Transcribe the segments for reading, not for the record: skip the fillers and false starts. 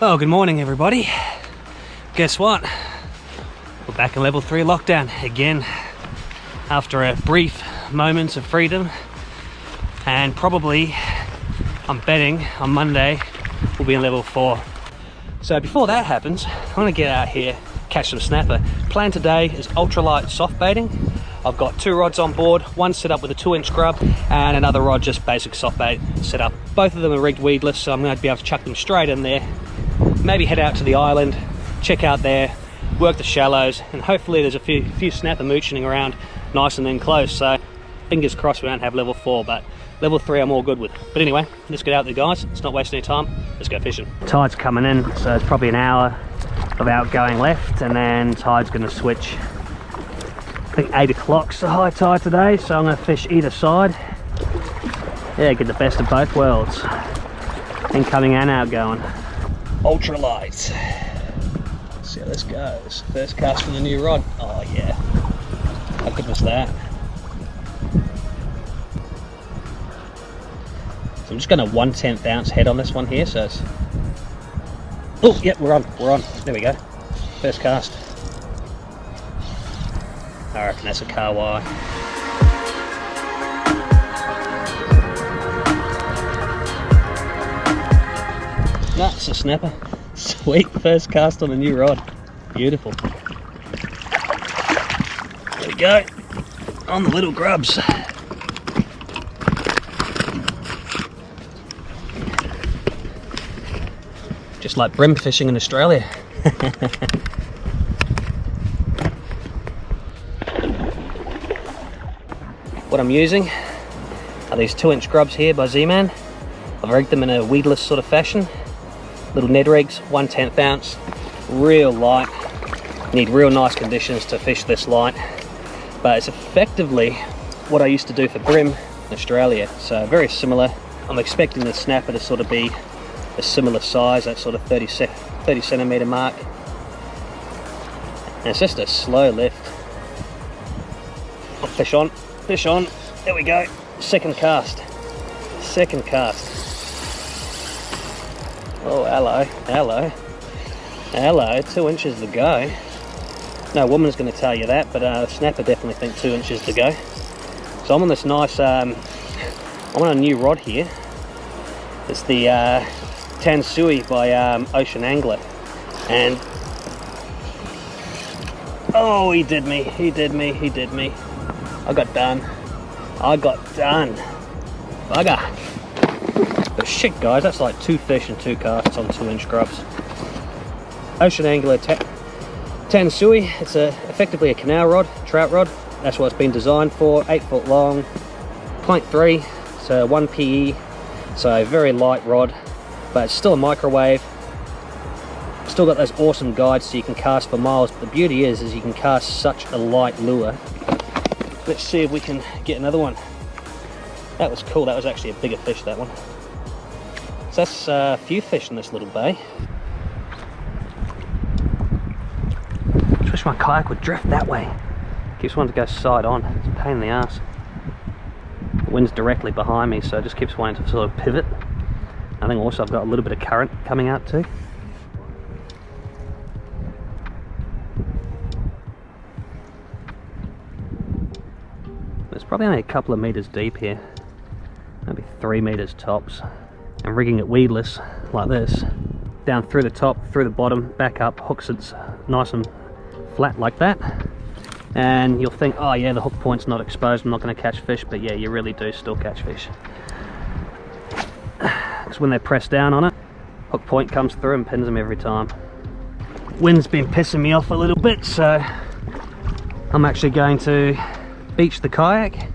Well, good morning everybody. Guess what? We're back in level 3 lockdown again after a brief moment of freedom, and probably, I'm betting, on Monday we'll be in level 4. So before that happens, I want to get out here, catch some snapper. Plan today is ultralight soft baiting. I've got 2 rods on board, one set up with a 2-inch grub and another rod just basic soft bait set up. Both of them are rigged weedless, so I'm going to be able to chuck them straight in there. Maybe head out to the island, check out there, work the shallows, and hopefully there's a few snapper mooching around nice and then close. So fingers crossed we don't have level 4, but level 3 I'm all good with. But anyway, let's get out there guys, let's not waste any time, let's go fishing. Tide's coming in, so it's probably an hour of outgoing left, and then tide's going to switch. I think 8 o'clock's the high tide today, so I'm going to fish either side. Yeah, get the best of both worlds. Incoming and outgoing. Ultralight. Let's see how this goes. First cast from the new rod. Oh yeah. How good was that? So I'm just going to 1/10 ounce head on this one here, so it's... Oh, yep, we're on. There we go. First cast. I reckon that's a car wire. That's a snapper. Sweet first cast on the new rod. Beautiful. There we go. On the little grubs. Just like brim fishing in Australia. What I'm using are these 2-inch grubs here by Zman. I've rigged them in a weedless sort of fashion. Little Ned rigs, 1/10 ounce, real light. Need real nice conditions to fish this light, but it's effectively what I used to do for brim in Australia, so very similar. I'm expecting the snapper to sort of be a similar size, that sort of 30 centimeter mark. And it's just a slow lift. Fish on, there we go, second cast. Oh, hello, 2 inches to go. No woman's going to tell you that, but the snapper definitely think 2 inches to go. So I'm on this nice, I'm on a new rod here. It's the Tansui by Ocean Angler, and oh, he did me. I got done. Bugger. But shit guys, that's like 2 fish and 2 casts on 2-inch grubs. Ocean Angler Tansui, it's effectively a canal rod, trout rod. That's what it's been designed for, 8 foot long, 0.3, so 1 PE, so very light rod, but it's still a microwave. Still got those awesome guides so you can cast for miles, but the beauty is you can cast such a light lure. Let's see if we can get another one. That was cool, that was actually a bigger fish, that one. So that's a few fish in this little bay. I wish my kayak would drift that way. Keeps wanting to go side on. It's a pain in the ass. The wind's directly behind me, so it just keeps wanting to sort of pivot. I think also I've got a little bit of current coming out too. It's probably only a couple of meters deep here. Maybe 3 meters tops. And rigging it weedless like this, down through the top, through the bottom, back up, hooks it's nice and flat like that, and you'll think, oh yeah, the hook point's not exposed, I'm not going to catch fish, but yeah, you really do still catch fish. Because when they press down on it, hook point comes through and pins them every time. Wind's been pissing me off a little bit, so I'm actually going to beach the kayak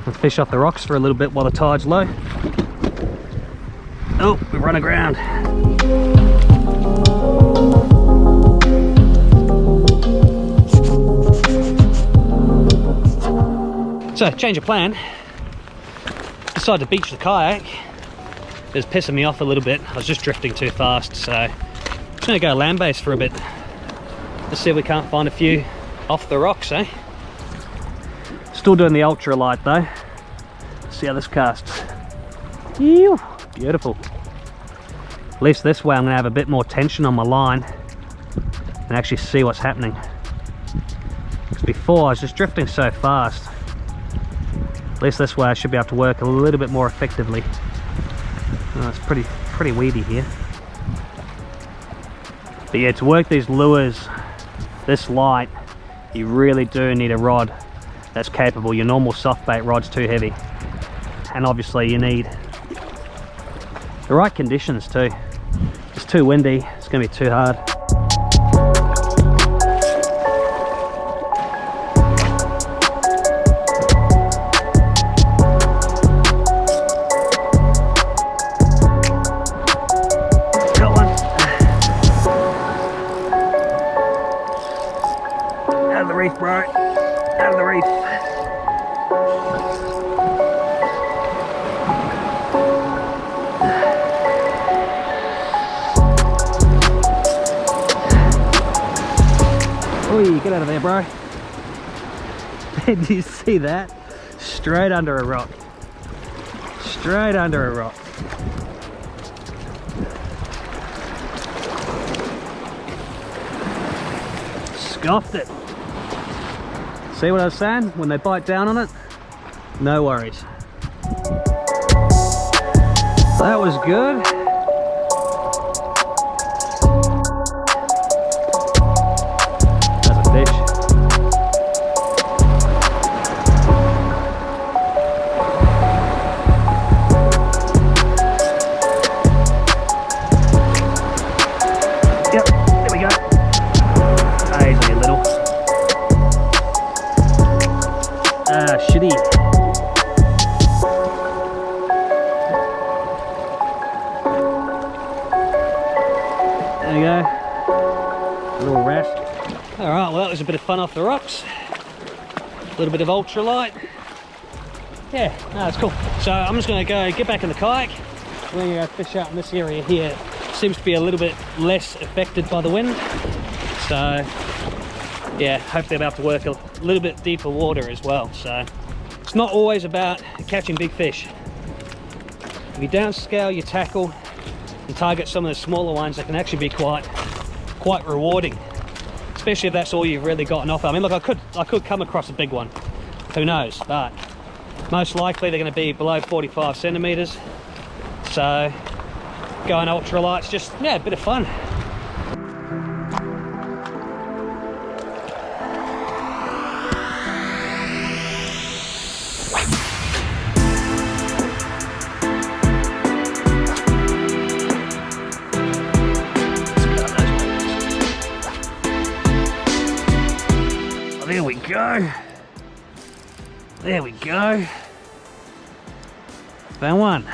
and fish off the rocks for a little bit while the tide's low. Oh, we've run aground. So, change of plan. Decided to beach the kayak. It was pissing me off a little bit. I was just drifting too fast, so I'm just gonna go land base for a bit. Let's see if we can't find a few off the rocks, eh? Still doing the ultralight though. Let's see how this casts. Ew, beautiful. At least this way I'm going to have a bit more tension on my line and actually see what's happening. Because before I was just drifting so fast. At least this way I should be able to work a little bit more effectively. Oh, it's pretty weedy here. But yeah, to work these lures this light, you really do need a rod that's capable. Your normal soft bait rod's too heavy. And obviously you need the right conditions too. If it's too windy, it's going to be too hard. Got one. Out of the reef, bro. Out of the reef. Oi, get out of there, bro. Did you see that? Straight under a rock. Straight under a rock. Scoffed it. See what I was saying? When they bite down on it, no worries. That was good. That's a fish. Yep, there we go. Easy, little. Shitty. There you go. A little rest. Alright, well that was a bit of fun off the rocks. A little bit of ultralight. Yeah, no, it's cool. So I'm just going to go get back in the kayak. We're going to go fish out in this area here. Seems to be a little bit less affected by the wind. So yeah, hopefully I'll be able to work a little bit deeper water as well. So it's not always about catching big fish. If you downscale your tackle and target some of the smaller ones, that can actually be quite rewarding, especially if that's all you've really got an offer. I mean, look, I could come across a big one, who knows, but most likely they're going to be below 45 centimeters. So going ultralight's just, yeah, a bit of fun. There we go. There we go. Found one.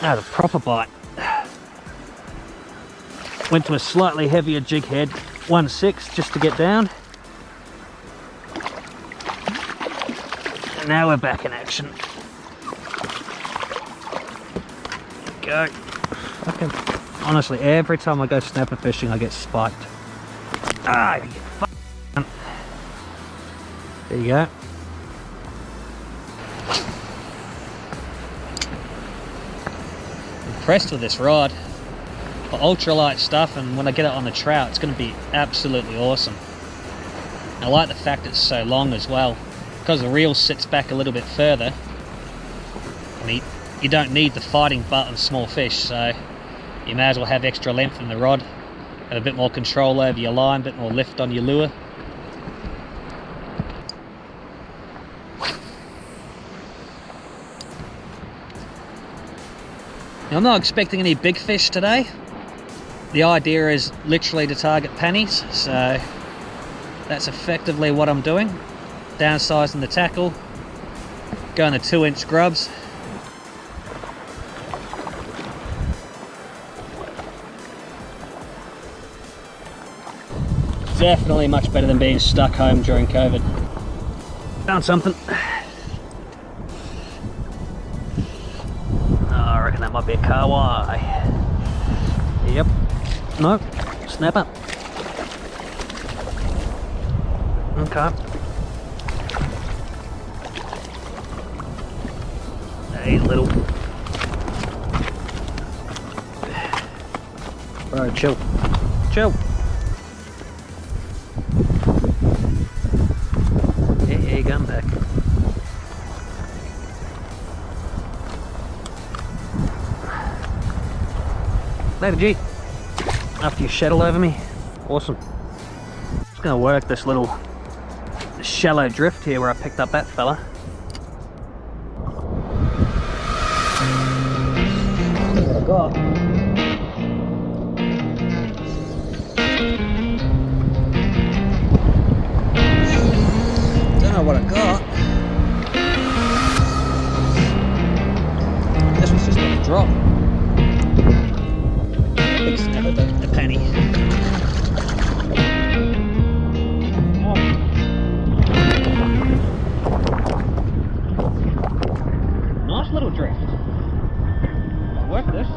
That was a proper bite. Went to a slightly heavier jig head, 1/6, just to get down. And now we're back in action. There we go. Fucking. Honestly, every time I go snapper fishing, I get spiked. Ah, you f***. There you go. Impressed with this rod. For ultralight stuff, and when I get it on the trout, it's going to be absolutely awesome. I like the fact it's so long as well. Because the reel sits back a little bit further, I mean, you don't need the fighting butt of small fish, so you may as well have extra length in the rod, have a bit more control over your line, a bit more lift on your lure. Now, I'm not expecting any big fish today. The idea is literally to target pannies, so that's effectively what I'm doing. Downsizing the tackle, going to 2-inch grubs. Definitely much better than being stuck home during COVID. Found something. Oh, I reckon that might be a kahawai. Yep. No. Snapper. Okay. Hey, little. Bro, chill. Chill. Yeah, come back. Later, G. After you shuttle over me. Awesome. Just gonna work this little shallow drift here where I picked up that fella. Look what I got. Don't know what I got. This was just a drop. Big snapper, but a penny. Nice little drift. I'll work this.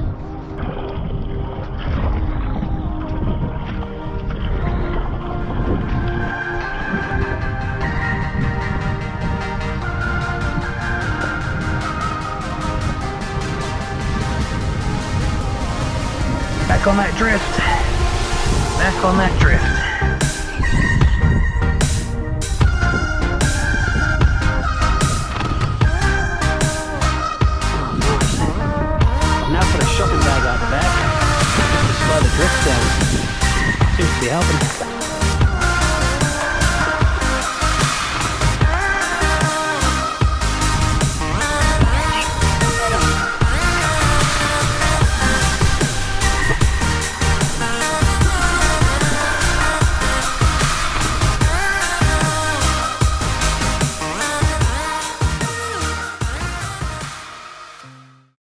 Back on that drift. Back on that drift. I've now put a shopping bag out the back just to slow the drift down. Seems to be helping.